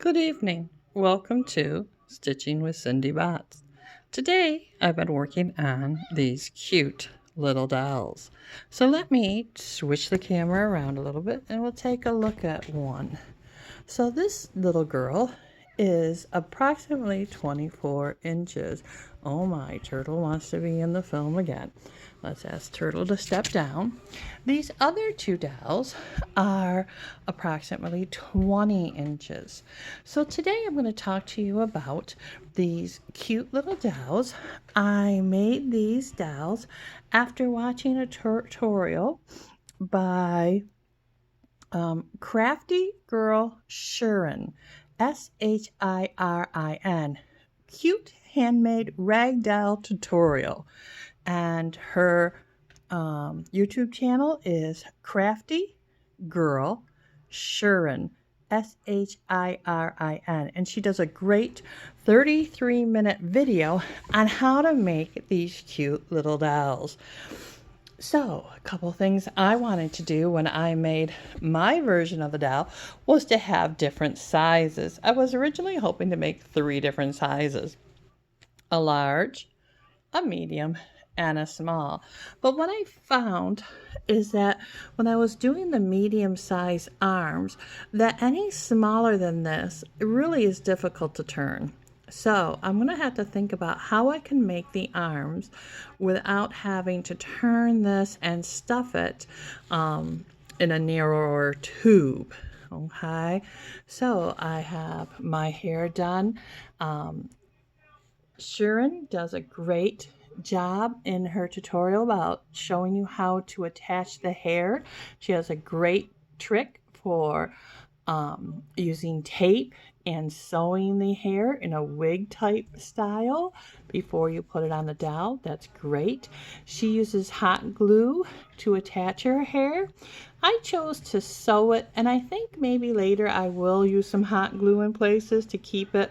Good evening. Welcome to Stitching with Cindy Botts. Today I've been working on these cute little dolls. So let me switch the camera around a little bit and we'll take a look at one. So this little girl is approximately 24 inches. Oh my, Turtle wants to be in the film again. Let's ask Turtle to step down. These other two dolls are approximately 20 inches. So today I'm going to talk to you about these cute little dolls. I made these dolls after watching a tutorial by Crafty Girl Sharon, Sharin. Cute handmade ragdoll tutorial. And her YouTube channel is Crafty Girl Sharon, Sharin. And she does a great 33-minute video on how to make these cute little dolls. So, a couple things I wanted to do when I made my version of the doll was to have different sizes. I was originally hoping to make 3 different sizes: a large, a medium, and a small. But what I found is that when I was doing the medium size arms, that any smaller than this, it really is difficult to turn. So I'm going to have to think about how I can make the arms without having to turn this and stuff it in a narrower tube. Okay, so I have my hair done. Sharon does a great job in her tutorial about showing you how to attach the hair. She has a great trick for using tape and sewing the hair in a wig type style before you put it on the doll. That's great. She uses hot glue to attach her hair. I chose to sew it, and I think maybe later I will use some hot glue in places to keep it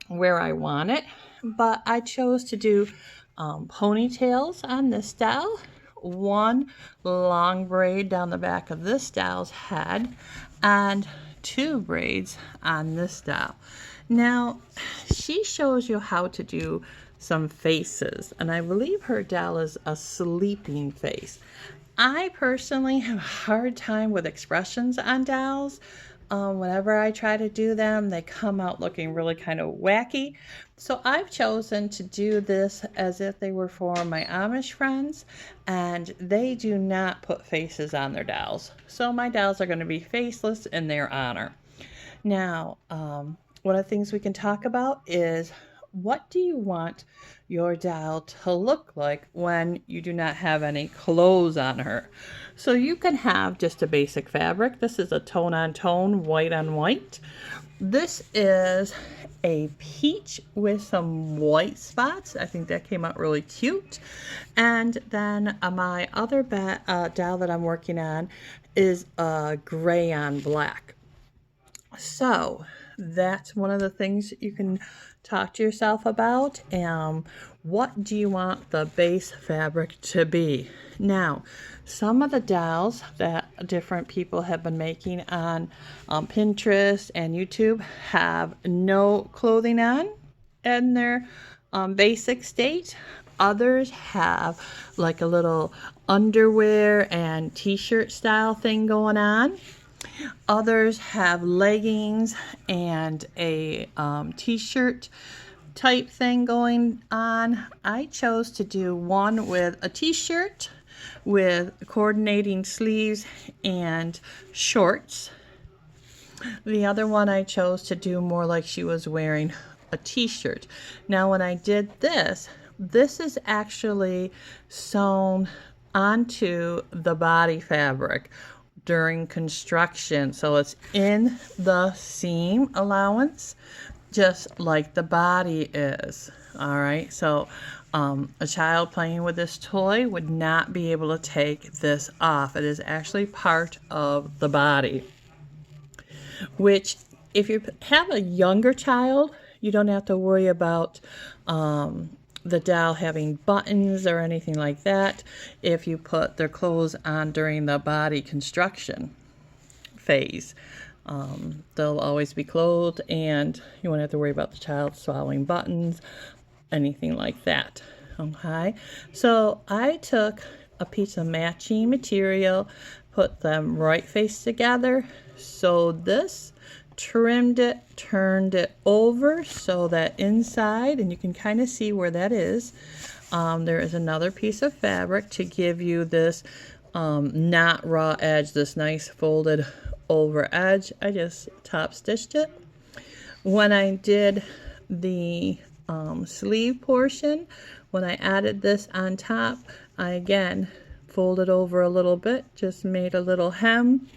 where I want it. But I chose to do ponytails on this doll, one long braid down the back of this doll's head, and 2 braids on this doll. Now, she shows you how to do some faces, and I believe her doll is a sleeping face. I personally have a hard time with expressions on dolls. Whenever I try to do them, they come out looking really kind of wacky. So I've chosen to do this as if they were for my Amish friends, and they do not put faces on their dolls. So my dolls are going to be faceless in their honor. Now, one of the things we can talk about is, what do you want your doll to look like when you do not have any clothes on her? So you can have just a basic fabric. This is a tone on tone, white on white. This is a peach with some white spots. I think that came out really cute. And then my other doll that I'm working on is a gray on black. So that's one of the things that you can talk to yourself about. What do you want the base fabric to be? Now, some of the dolls that different people have been making on Pinterest and YouTube have no clothing on in their basic state. Others have like a little underwear and t-shirt style thing going on. Others have leggings and a t-shirt type thing going on. I chose to do one with a t-shirt with coordinating sleeves and shorts. The other one I chose to do more like she was wearing a t-shirt. Now when I did this is actually sewn onto the body fabric during construction, so it's in the seam allowance just like the body is. All right, so a child playing with this toy would not be able to take this off. It is actually part of the body, which if you have a younger child, you don't have to worry about the doll having buttons or anything like that if you put their clothes on during the body construction phase. They'll always be clothed, and you won't have to worry about the child swallowing buttons, anything like that. Okay, so I took a piece of matching material, put them right face together, sewed this, trimmed it, turned it over so that inside, and you can kind of see where that is, there is another piece of fabric to give you this not raw edge, this nice folded over edge. I just top stitched it. When I did the sleeve portion, when I added this on top, I again folded over a little bit, just made a little hem,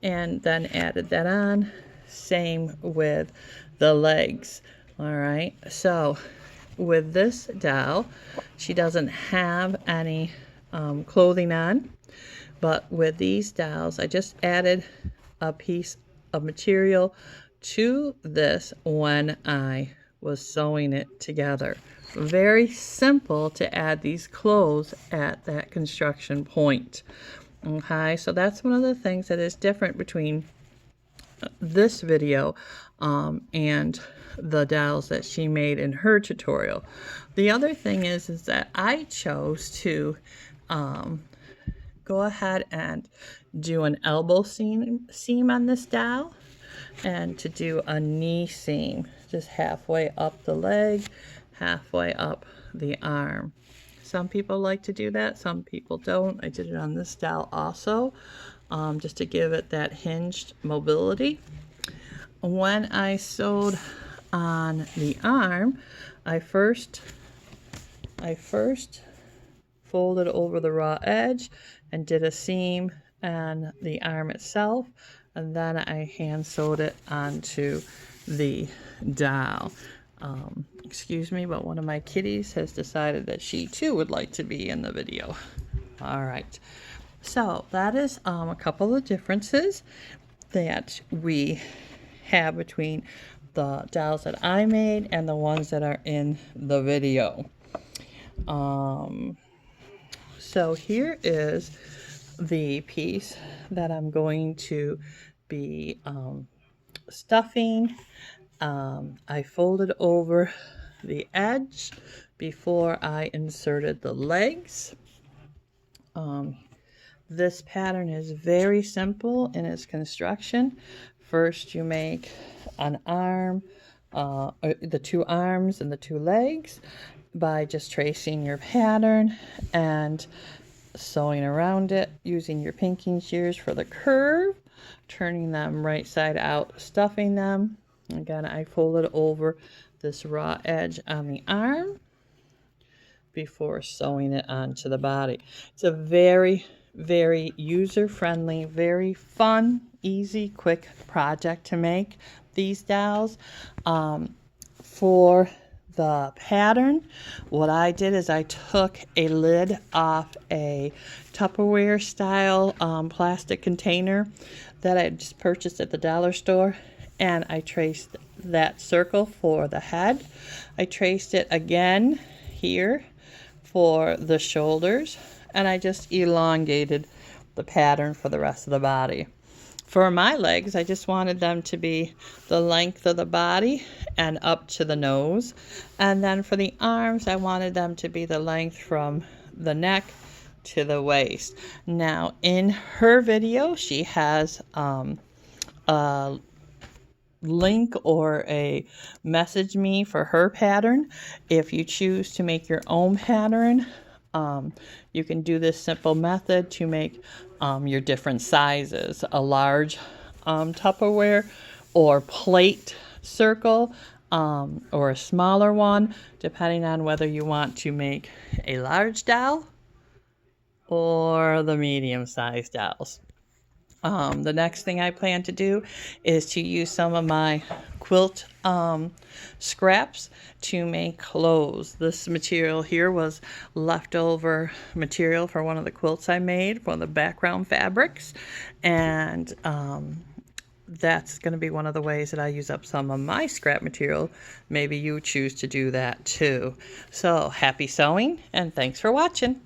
and then added that on. Same with the legs. All right, so with this doll, she doesn't have any clothing on, but with these dolls, I just added a piece of material to this when I was sewing it together. Very simple to add these clothes at that construction point. Okay, so that's one of the things that is different between this video and the dolls that she made in her tutorial. The other thing is that I chose to go ahead and do an elbow seam on this doll, and to do a knee seam just halfway up the leg, halfway up the arm. Some people like to do that, some people don't. I did it on this doll also, just to give it that hinged mobility. When I sewed on the arm, I first folded over the raw edge and did a seam on the arm itself, and then I hand sewed it onto the doll. Excuse me, but one of my kitties has decided that she too would like to be in the video. All right, so that is a couple of differences that we have between the dolls that I made and the ones that are in the video. So here is the piece that I'm going to be stuffing. I folded over the edge before I inserted the legs. This pattern is very simple in its construction. First you make an arm, the two arms and the two legs by just tracing your pattern and sewing around it using your pinking shears for the curve, turning them right side out, stuffing them. Again, I folded over this raw edge on the arm before sewing it onto the body. It's a very, very user-friendly, very fun, easy, quick project to make these dolls. For the pattern, what I did is I took a lid off a Tupperware style plastic container that I just purchased at the dollar store, and I traced that circle for the head. I traced it again here for the shoulders, and I just elongated the pattern for the rest of the body. For my legs, I just wanted them to be the length of the body and up to the nose. And then for the arms, I wanted them to be the length from the neck to the waist. Now, in her video, she has a link or a message me for her pattern. If you choose to make your own pattern, you can do this simple method to make your different sizes, a large Tupperware or plate circle, or a smaller one, depending on whether you want to make a large doll or the medium-sized dolls. The next thing I plan to do is to use some of my quilt scraps to make clothes. This material here was leftover material for one of the quilts I made, one of the background fabrics, and that's going to be one of the ways that I use up some of my scrap material. Maybe you choose to do that too. So happy sewing, and thanks for watching.